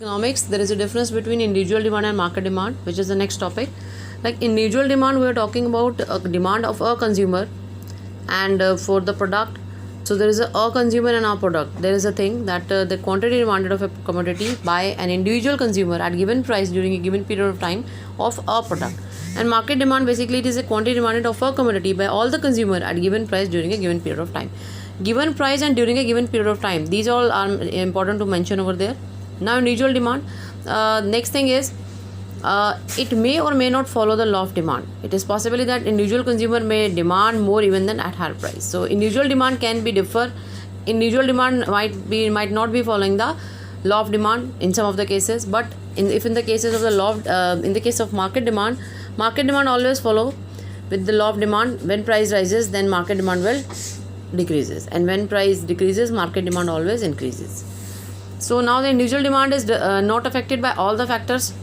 Economics, there is a difference between individual demand and market demand, which is the next topic. Like individual demand, we are talking about a demand of a consumer and for the product. So there is a consumer and a product. There is a thing that the quantity demanded of a commodity by an individual consumer at given price during a given period of time of a product. And market demand, basically it is a quantity demanded of a commodity by all the consumer at given price during a given period of time. Given price and during a given period of time, these all are important to mention over there. Now individual demand, next thing is it may or may not follow the law of demand. It is possibly that individual consumer may demand more even than at higher price. So individual demand can be differ. Individual demand might not be following the law of demand in some of the cases, but if in the cases of the law in the case of market demand always follow with the law of demand. When price rises, then market demand will decreases, and when price decreases, market demand always increases. So now the individual demand is not affected by all the factors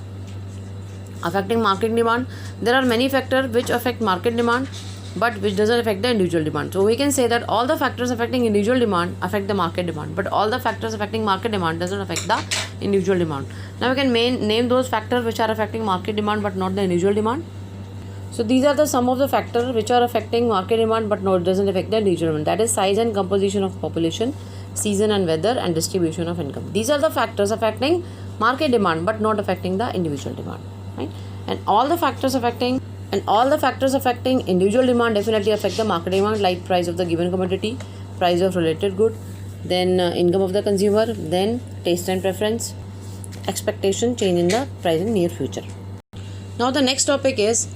affecting market demand. There are many factors which affect market demand but which doesn't affect the individual demand. So we can say that all the factors affecting individual demand affect the market demand, but all the factors affecting market demand doesn't affect the individual demand. Now we can name those factors which are affecting market demand but not the individual demand. So these are the some of the factors which are affecting market demand but doesn't affect the individual demand. That is size and composition of population, season and weather, and distribution of income. These are the factors affecting market demand but not affecting the individual demand, right? And all the factors affecting individual demand definitely affect the market demand, like price of the given commodity, price of related good, then income of the consumer, then taste and preference, expectation, change in the price in near future. Now the next topic is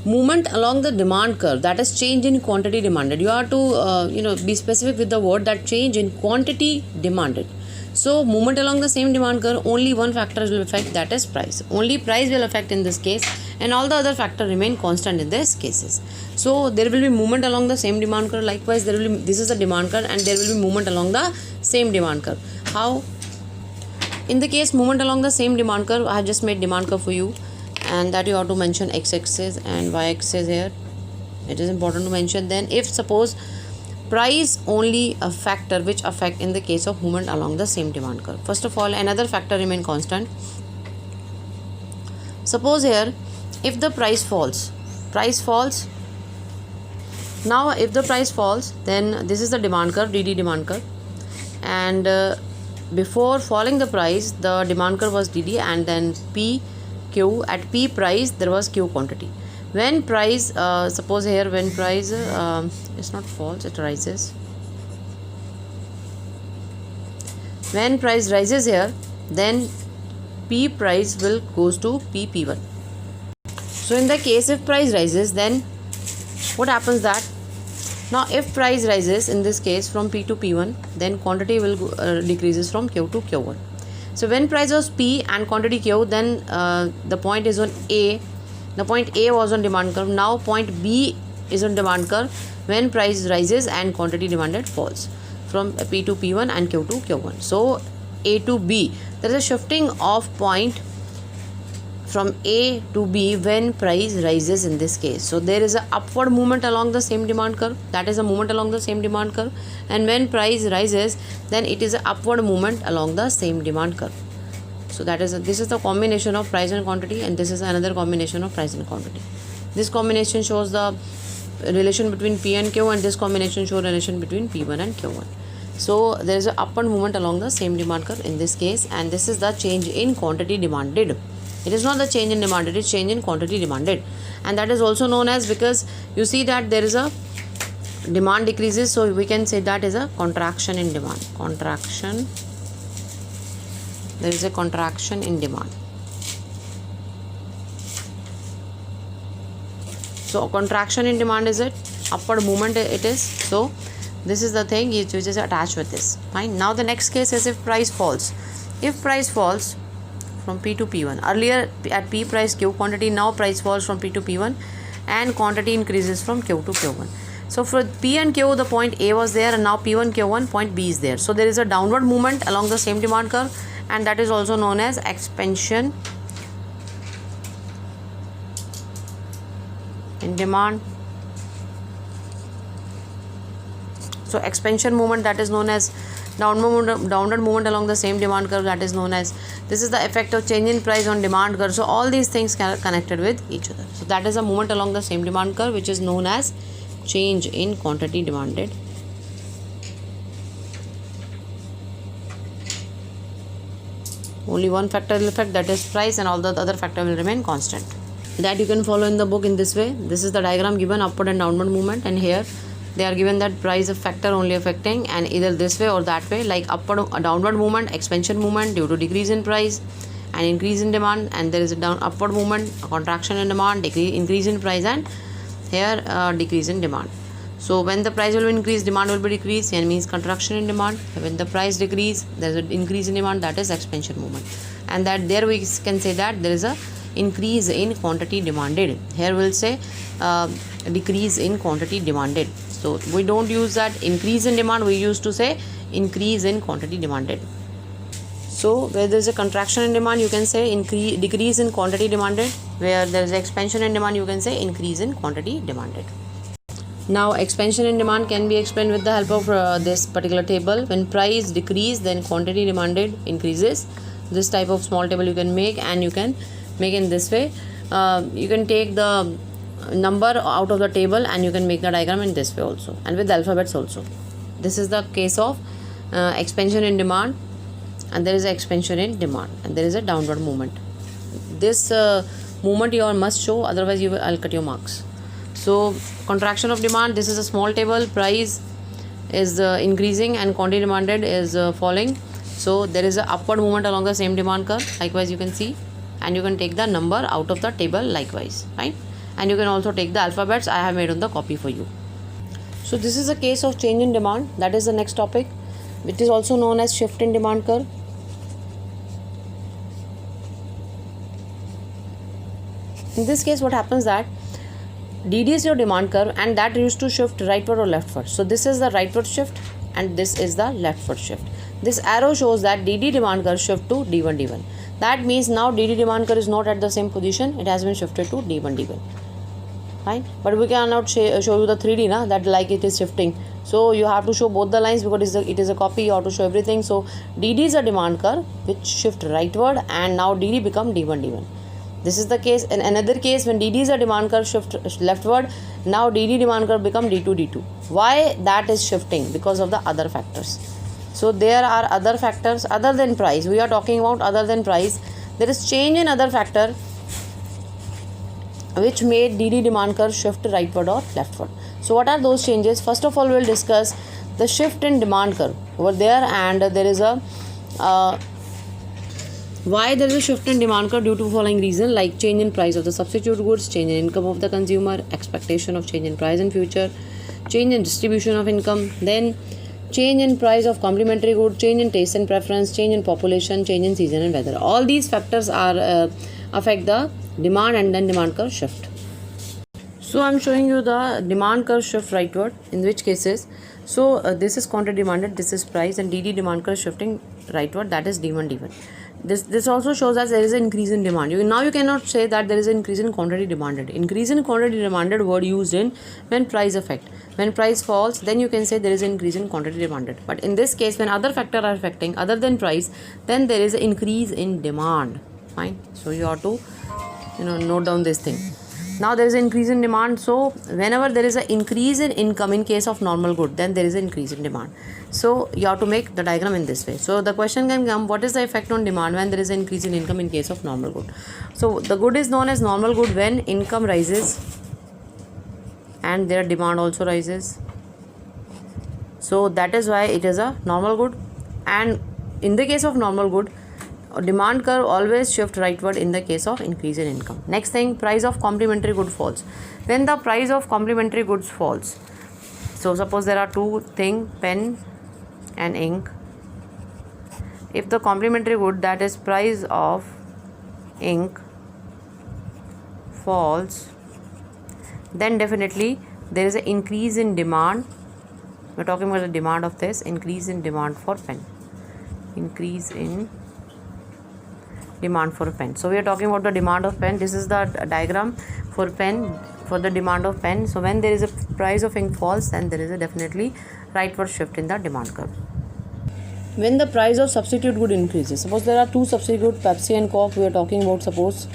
movement along the demand curve, that is change in quantity demanded. You have to be specific with the word, that change in quantity demanded. So movement along the same demand curve, only one factor will affect, that is price. Only price will affect in this case, and all the other factors remain constant in these cases. So there will be movement along the same demand curve. Likewise, this is the demand curve and there will be movement along the same demand curve. How? In the case movement along the same demand curve, I have just made demand curve for you, and that you have to mention x-axis and y-axis here. It is important to mention. Then if suppose price only a factor which affect in the case of movement along the same demand curve. First of all, another factor remain constant. Suppose here if the price falls, now if the price falls, then this is the demand curve, DD demand curve, and before falling the price, the demand curve was DD, and then PQ. At P price there was Q quantity. When price suppose here when price it's not falls, it rises. When price rises here, then P price will goes to P1. So in the case if price rises, then what happens that now if price rises in this case from P to P1, then quantity will decreases from Q to Q1. So when price was P and quantity Q, then the point is on A. The point A was on demand curve. Now point B is on demand curve when price rises and quantity demanded falls from P to P1 and Q to Q1. So A to B, there is a shifting of point from A to B when price rises in this case. So there is a upward movement along the same demand curve, that is a movement along the same demand curve, and when price rises, then it is a upward movement along the same demand curve. So this is the combination of price and quantity, and this is another combination of price and quantity. This combination shows the relation between P and Q, and this combination shows relation between P1 and Q1. So there is a upward movement along the same demand curve in this case, and this is the change in quantity demanded. It is not the change in demand, it is change in quantity demanded, and that is also known as, because you see that there is a demand decreases, so we can say that is a contraction in demand. There is a contraction in demand. So contraction in demand is it, upward movement it is. So this is the thing which is attached with this. Fine. Now the next case is if price falls. If price falls from P to P1, earlier at P price Q quantity, now price falls from P to P1 and quantity increases from Q to Q1. So for P and Q, the point A was there, and now P1 Q1 point B is there. So there is a downward movement along the same demand curve, and that is also known as expansion in demand. So expansion movement, that is known as downward movement along the same demand curve, that is known as, this is the effect of change in price on demand curve. So all these things are connected with each other. So that is a movement along the same demand curve, which is known as change in quantity demanded. Only one factor will affect, that is price, and all the other factor will remain constant. That you can follow in the book in this way. This is the diagram given, upward and downward movement, and here they are given that price of factor only affecting, and either this way or that way, like downward movement, expansion movement due to decrease in price and increase in demand, and there is a upward movement, a contraction in demand, increase in price, and here decrease in demand. So when the price will increase, demand will be decreased, and means contraction in demand. When the price decrease, there is an increase in demand, that is expansion movement. And that there we can say that there is a increase in quantity demanded. Here we'll say decrease in quantity demanded. So we don't use that increase in demand, we used to say increase in quantity demanded. So where there is a contraction in demand, you can say decrease in quantity demanded. Where there is expansion in demand, you can say increase in quantity demanded. Now expansion in demand can be explained with the help of this particular table. When price decrease, then quantity demanded increases. This type of small table you can make, and you can make in this way. You can take the number out of the table, and you can make the diagram in this way also, and with the alphabets also. This is the case of expansion in demand, and there is an expansion in demand, and there is a downward movement. This movement you all must show, otherwise I'll cut your marks. So contraction of demand, this is a small table. Price is increasing and quantity demanded is falling. So there is a upward movement along the same demand curve, likewise you can see, and you can take the number out of the table likewise, right? And you can also take the alphabets I have made on the copy for you. So this is a case of change in demand. That is the next topic. It is also known as shift in demand curve. In this case, what happens that DD is your demand curve, and that used to shift rightward or leftward. So this is the rightward shift, and this is the leftward shift. This arrow shows that DD demand curve shift to D1 D1. That means now DD demand curve is not at the same position, it has been shifted to D1 D1. Right? But we cannot show you the 3D na, that like it is shifting. So you have to show both the lines, because it is a copy, you have to show everything. So DD is a demand curve which shift rightward, and now DD become D1 D1. This is the case. In another case, when DD is a demand curve shift leftward, now DD demand curve become D2 D2. Why that is shifting? Because of the other factors. So there are other factors other than price. We are talking about other than price. There is change in other factor which made DD demand curve shift rightward or leftward. So what are those changes? First of all, we will discuss the shift in demand curve over there, and there is a why there is a shift in demand curve due to following reason, like change in price of the substitute goods, change in income of the consumer, expectation of change in price in future, change in distribution of income, then change in price of complementary good, change in taste and preference, change in population, change in season and weather. All these factors are affect the demand, and then demand curve shift. So I am showing you the demand curve shift rightward, in which cases, so this is quantity demanded, this is price, and DD demand curve shifting rightward, that is D1 D1. This also shows that there is an increase in demand. Now you cannot say that there is an increase in quantity demanded. Increase in quantity demanded word used in when price affect. When price falls, then you can say there is an increase in quantity demanded. But in this case, when other factors are affecting other than price, then there is an increase in demand. Fine. So you have to note down this thing. Now there is an increase in demand. So whenever there is an increase in income in case of normal good, then there is an increase in demand. So you have to make the diagram in this way. So the question can come, what is the effect on demand when there is an increase in income in case of normal good? So the good is known as normal good when income rises and their demand also rises. So that is why it is a normal good. And in the case of normal good, demand curve always shift rightward in the case of increase in income. Next thing, price of complementary good falls. When the price of complementary goods falls, so suppose there are two things, pen and ink. If the complementary good, that is price of ink, falls, then definitely there is an increase in demand. We are talking about the demand of this, increase in demand for pen, increase in demand for a pen. So we are talking about the demand of pen. This is the diagram for pen, for the demand of pen. So when there is a price of ink falls, then there is a definitely rightward shift in the demand curve. when the price of substitute good increases. Suppose there are two substitute, Pepsi and Coke, we are talking about, suppose,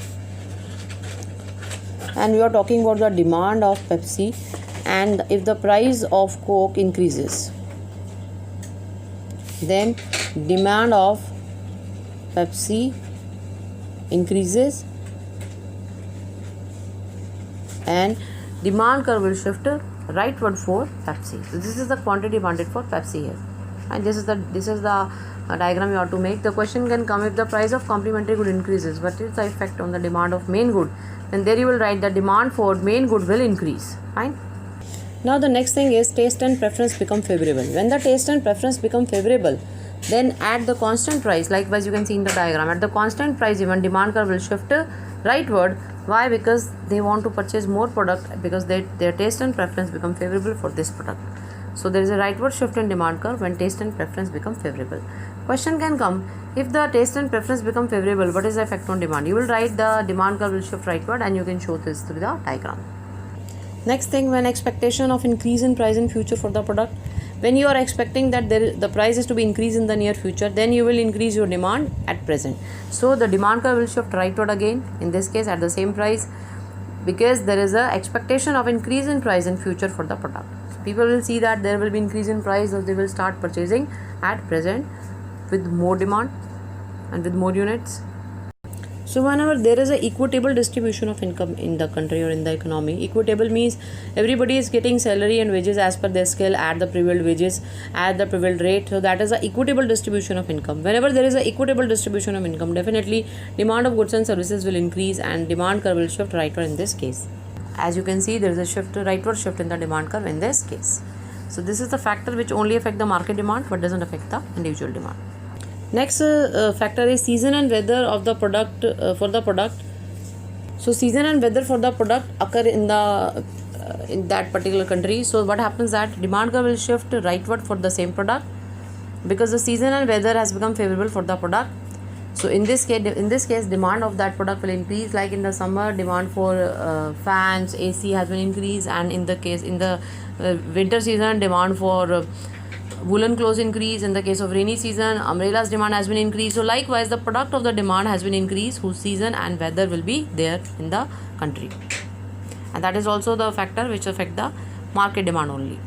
and we are talking about the demand of Pepsi, and if the price of Coke increases, then demand of Pepsi increases and demand curve will shift rightward for Pepsi. So this is the quantity demanded for Pepsi here, and this is the diagram you have to make. The question can come, if the price of complementary good increases, what is the effect on the demand of main good? Then there you will write the demand for main good will increase. Fine. Now the next thing is taste and preference become favorable. When the taste and preference become favorable, then at the constant price, likewise you can see in the diagram, at the constant price even demand curve will shift rightward. Why? Because they want to purchase more product, because their taste and preference become favorable for this product. So there is a rightward shift in demand curve when taste and preference become favorable. Question can come, if the taste and preference become favorable, what is the effect on demand? You will write the demand curve will shift rightward, and you can show this through the diagram. Next thing, when expectation of increase in price in future for the product, when you are expecting that the price is to be increased in the near future, then you will increase your demand at present. So the demand curve will shift rightward again, in this case at the same price, because there is a expectation of increase in price in future for the product. So people will see that there will be increase in price, so they will start purchasing at present with more demand and with more units. So whenever there is a equitable distribution of income in the country or in the economy, equitable means everybody is getting salary and wages as per their skill at the prevailed wages, at the prevailed rate. So that is a equitable distribution of income. Whenever there is a equitable distribution of income, definitely demand of goods and services will increase and demand curve will shift rightward in this case. As you can see, there is a rightward shift in the demand curve in this case. So this is the factor which only affect the market demand but doesn't affect the individual demand. Next factor is season and weather of the product for the product. So season and weather for the product occur in that particular country. So what happens that demand curve will shift rightward for the same product, because the season and weather has become favorable for the product. So in this case demand of that product will increase. Like in the summer, demand for fans, AC has been increased, and in the winter season, demand for woolen clothes increase. In the case of rainy season, umbrellas demand has been increased. So likewise the product of the demand has been increased, whose season and weather will be there in the country, and that is also the factor which affect the market demand only.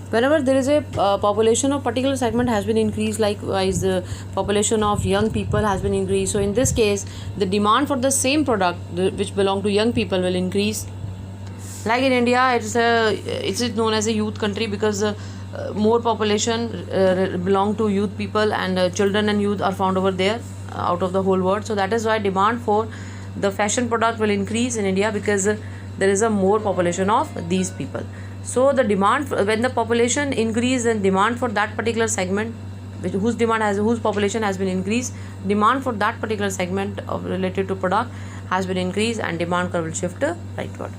Whenever there is a population of particular segment has been increased, likewise the population of young people has been increased. So in this case the demand for the same product which belong to young people will increase. Like in India, it is known as a youth country, because more population belong to youth people, and children and youth are found over there out of the whole world. So that is why demand for the fashion product will increase in India, because there is a more population of these people. So the demand, when the population increase, and demand for that particular segment whose population has been increased, demand for that particular segment of related to product has been increased, and demand curve will shift rightward.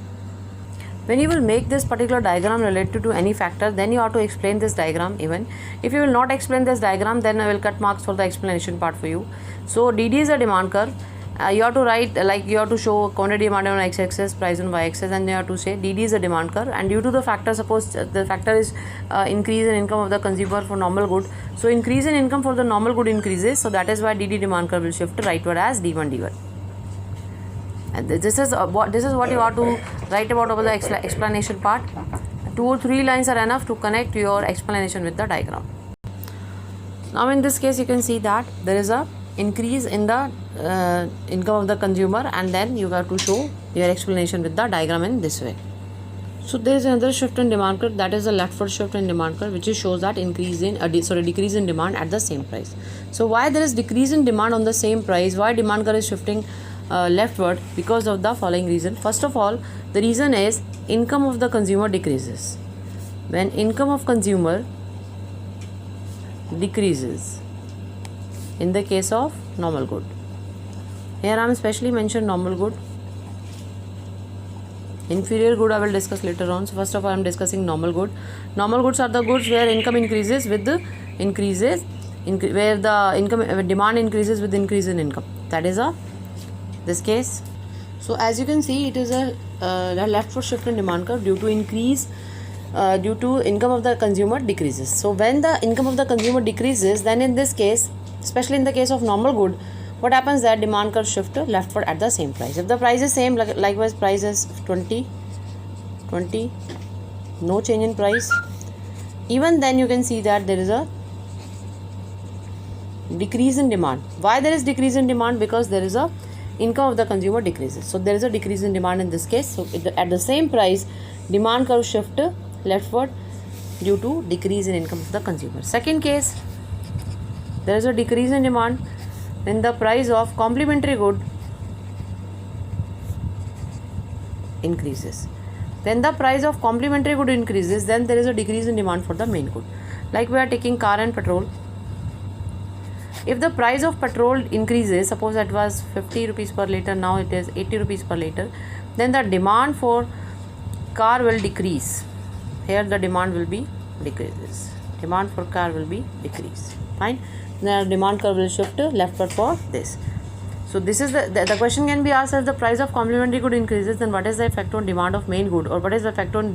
When you will make this particular diagram related to any factor, then you have to explain this diagram. Even if you will not explain this diagram, then I will cut marks for the explanation part for you. So DD is a demand curve. You have to write, you have to show quantity demanded on x-axis, price on y-axis, and you have to say DD is a demand curve, and due to the factor, suppose the factor is increase in income of the consumer for normal good. So increase in income for the normal good increases, so that is why DD demand curve will shift rightward as D1. And this is what you have to write about over the explanation part. 2 or 3 lines are enough to connect your explanation with the diagram. Now in this case you can see that there is a increase in the income of the consumer, and then you have to show your explanation with the diagram in this way. So there is another shift in demand curve, that is the leftward shift in demand curve, which shows that decrease in demand at the same price. So why there is decrease in demand on the same price? Why demand curve is shifting leftward? Because of the following reason. First of all, the reason is income of the consumer decreases. When income of consumer decreases in the case of normal good, here I am specially mentioned normal good. Inferior good I will discuss later on. So first of all I am discussing normal good. Normal goods are the goods where income increases with the where the income demand increases with increase in income. That is this case. So as you can see, it is a leftward shift in demand curve due to increase due to income of the consumer decreases. So when the income of the consumer decreases, then in this case, especially in the case of normal good, what happens that demand curve shift leftward at the same price. If the price is same, likewise price is 20, no change in price, even then you can see that there is a decrease in demand. Why there is decrease in demand? Because there is a income of the consumer decreases. So there is a decrease in demand in this case. So at the same price, demand curve shift leftward due to decrease in income of the consumer. Second case, there is a decrease in demand when the price of complementary good increases. When the price of complementary good increases, then there is a decrease in demand for the main good. Like we are taking car and petrol. If the price of petrol increases, suppose that was 50 rupees per liter, now it is 80 rupees per liter, then the demand for car will decrease. Here the demand will be decreases. Demand for car will be decreased. Fine. The demand curve will shift leftward for this. So this is the question can be asked: if the price of complementary good increases, then what is the effect on demand of main good, or what is the effect on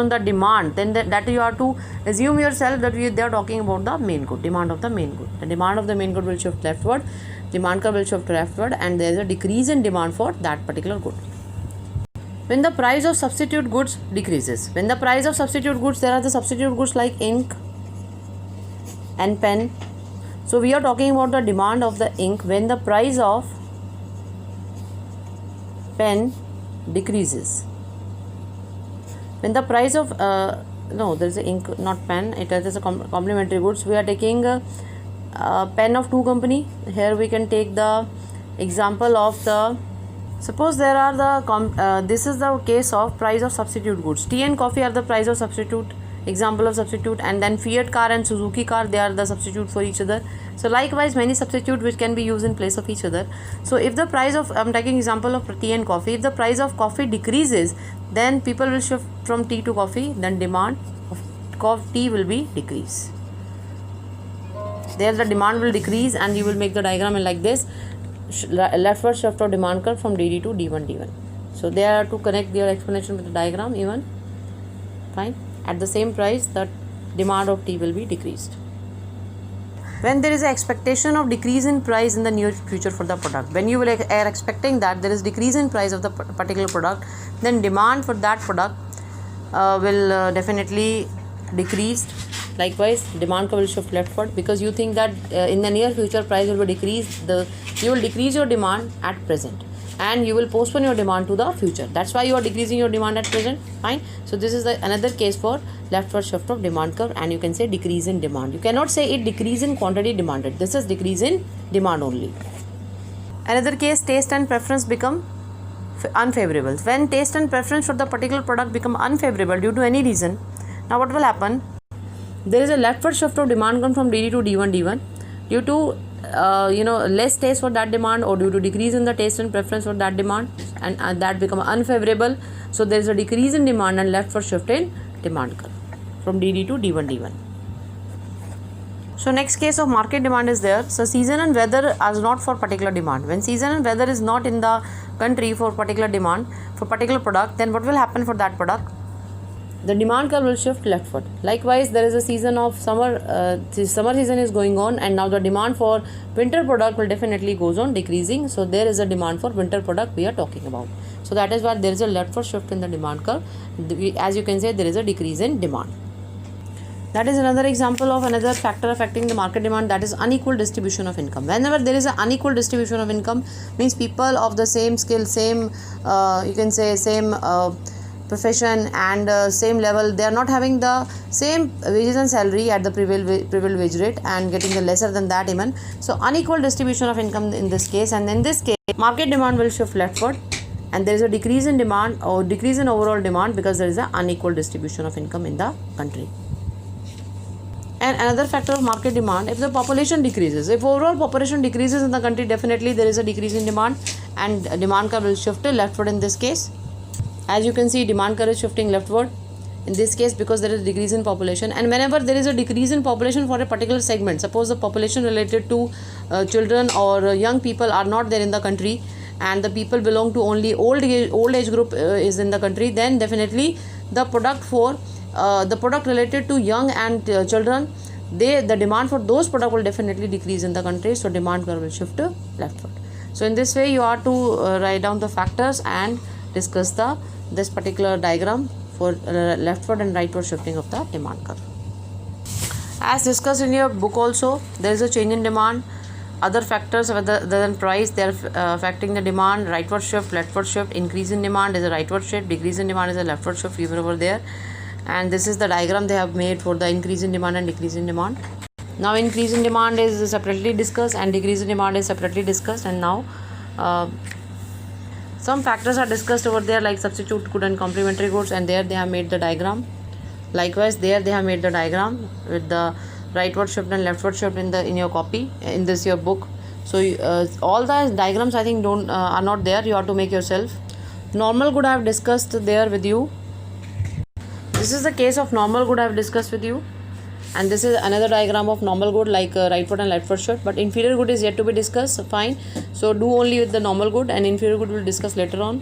the demand? Then that you have to assume yourself that they are talking about the main good, demand of the main good. The demand of the main good will shift leftward, demand curve will shift leftward, and there is a decrease in demand for that particular good. When the price of substitute goods decreases, when the price of substitute goods, there are the substitute goods like ink and pen. So we are talking about the demand of the ink when the price of pen decreases. When the price of no, there is a ink, not pen. It is a complementary goods. We are taking a pen of two company. Here we can take the example of the. Suppose there are the this is the case of price of substitute goods. Tea and coffee are the price of substitute. Example of substitute, and then Fiat car and Suzuki car, they are the substitute for each other. So likewise many substitute which can be used in place of each other. So if the price of, I'm taking example of tea and coffee, if the price of coffee decreases, then people will shift from tea to coffee, then demand of tea will be decrease. There the demand will decrease, and you will make the diagram like this: leftward shift of demand curve from DD to D1 D1. So they are to connect their explanation with the diagram even. Fine. At the same price, the demand of tea will be decreased. When there is an expectation of decrease in price in the near future for the product, when you are expecting that there is decrease in price of the particular product, then demand for that product will definitely decrease. Likewise, demand will shift leftward, because you think that in the near future price will be decreased. You will decrease your demand at present, and you will postpone your demand to the future. That's why you are decreasing your demand at present. Fine. So this is another case for leftward shift of demand curve, and you can say decrease in demand. You cannot say it decrease in quantity demanded. This is decrease in demand only. Another case, taste and preference become unfavorable. When taste and preference for the particular product become unfavorable due to any reason, now what will happen? There is a leftward shift of demand curve from DD to D1 D1 due to less taste for that demand, or due to decrease in the taste and preference for that demand, and that become unfavorable. So there is a decrease in demand and leftward shift in demand curve from DD to D1 D1. So next case of market demand is there. So season and weather are not for particular demand. When season and weather is not in the country for particular demand for particular product, then what will happen for that product? The demand curve will shift leftward. Likewise, there is a season of summer. Summer season is going on, and now the demand for winter product will definitely goes on decreasing. So there is a demand for winter product we are talking about. So that is why there is a leftward shift in the demand curve. As you can say, there is a decrease in demand. That is another example of another factor affecting the market demand, that is unequal distribution of income. Whenever there is an unequal distribution of income, means people of the same skill, same profession and same level, they are not having the same wages and salary at the prevailed wage rate, and getting the lesser than that even. So unequal distribution of income in this case, and in this case market demand will shift leftward, and there is a decrease in demand or decrease in overall demand because there is an unequal distribution of income in the country. And another factor of market demand, if the population decreases, if overall population decreases in the country, definitely there is a decrease in demand, and demand curve will shift leftward in this case. As you can see, demand curve is shifting leftward in this case because there is a decrease in population. And whenever there is a decrease in population for a particular segment, suppose the population related to children or young people are not there in the country, and the people belong to only old age group is in the country, then definitely the product for the product related to young and children, the demand for those product will definitely decrease in the country, so demand curve will shift to leftward. So in this way you are to write down the factors and discuss this particular diagram for leftward and rightward shifting of the demand curve. As discussed in your book also, there is a change in demand. Other factors other than price, they are affecting the demand. Rightward shift, leftward shift. Increase in demand is a rightward shift, decrease in demand is a leftward shift, even over there. And this is the diagram they have made for the increase in demand and decrease in demand. Now increase in demand is separately discussed and decrease in demand is separately discussed. And now some factors are discussed over there, like substitute good and complementary goods, and there they have made the diagram. Likewise, there they have made the diagram with the rightward shift and leftward shift in your copy, in this your book. So all the diagrams I think are not there. You have to make yourself. Normal good I have discussed there with you. This is the case of normal good I have discussed with you, and this is another diagram of normal good, like rightward and leftward shift. But inferior good is yet to be discussed. Fine. So do only with the normal good, and inferior good we'll discuss later on.